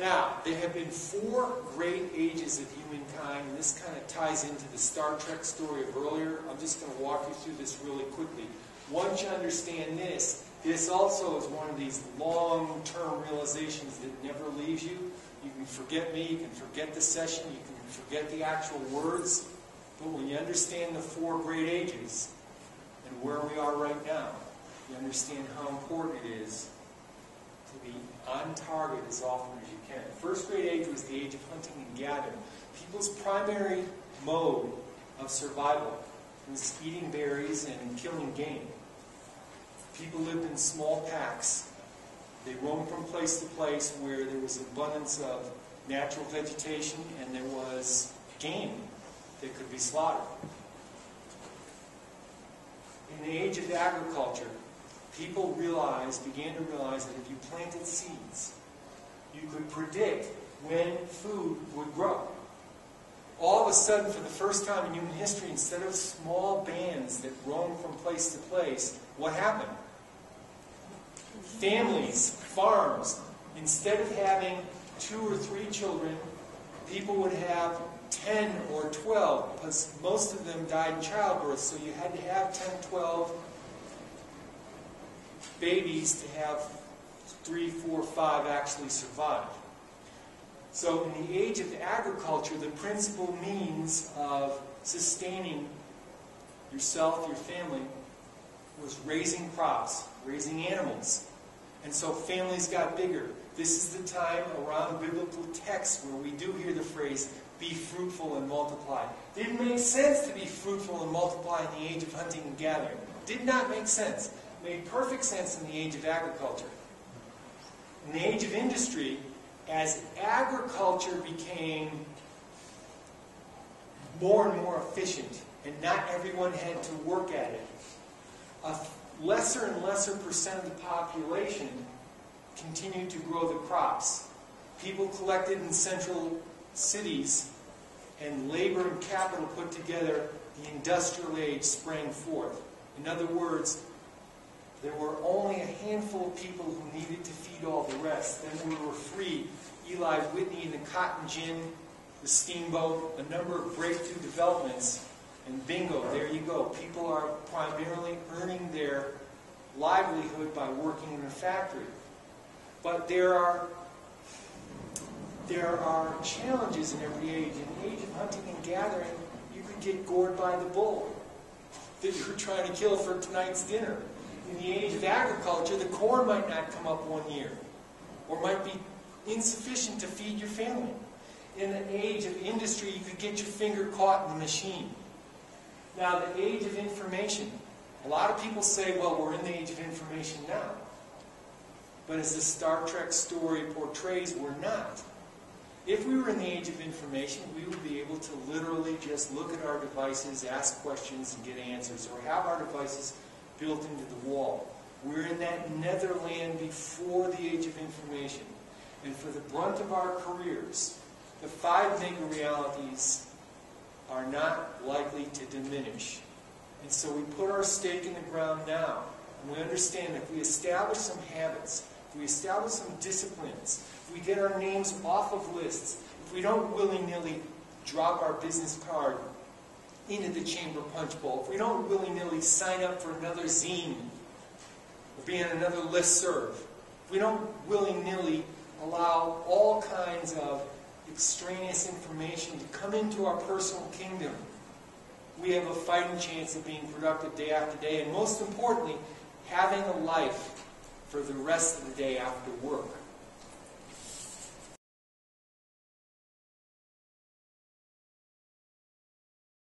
Now, there have been 4 great ages of humankind, and this kind of ties into the Star Trek story of earlier. I'm just going to walk you through this really quickly. Once you understand this, this also is one of these long-term realizations that never leaves you. You can forget me, you can forget the session, you can forget the actual words, but when you understand the 4 great ages and where we are right now, you understand how important it is to be on target as often as you can. The first great age was the age of hunting and gathering. People's primary mode of survival was eating berries and killing game. People lived in small packs. They roamed from place to place where there was abundance of natural vegetation and there was game that could be slaughtered. In the age of agriculture, people began to realize that if you planted seeds, you could predict when food would grow. All of a sudden, for the first time in human history, instead of small bands that roam from place to place, what happened? Families, farms, instead of having 2 or 3 children, people would have 10 or 12, because most of them died in childbirth, so you had to have 10, 12 babies to have 3, 4, 5 actually survive. So in the age of agriculture, the principal means of sustaining yourself, your family, was raising crops, raising animals. And so families got bigger. This is the time around the biblical text where we do hear the phrase, be fruitful and multiply. Didn't make sense to be fruitful and multiply in the age of hunting and gathering. Did not make sense. Made perfect sense in the age of agriculture. In the age of industry, as agriculture became more and more efficient, and not everyone had to work at it, a lesser and lesser percent of the population continued to grow the crops. People collected in central cities, and labor and capital put together, the industrial age sprang forth. In other words, there were only a handful of people who needed to feed all the rest. Then we were free. Eli Whitney and the cotton gin, the steamboat, a number of breakthrough developments, and bingo, there you go. People are primarily earning their livelihood by working in a factory. But there are challenges in every age. In the age of hunting and gathering, you could get gored by the bull that you were trying to kill for tonight's dinner. In the age of agriculture, the corn might not come up one year, or might be insufficient to feed your family. In the age of industry, you could get your finger caught in the machine. Now, the age of information. A lot of people say, well, we're in the age of information now. But as the Star Trek story portrays, we're not. If we were in the age of information, we would be able to literally just look at our devices, ask questions, and get answers, or have our devices built into the wall. We're in that netherland before the age of information. And for the brunt of our careers, the 5 mega realities are not likely to diminish. And so we put our stake in the ground now. And we understand that if we establish some habits, if we establish some disciplines, if we get our names off of lists, if we don't willy-nilly drop our business card into the chamber punch bowl, if we don't willy-nilly sign up for another zine or be on another listserv, if we don't willy-nilly allow all kinds of extraneous information to come into our personal kingdom, we have a fighting chance of being productive day after day, and most importantly, having a life for the rest of the day after work.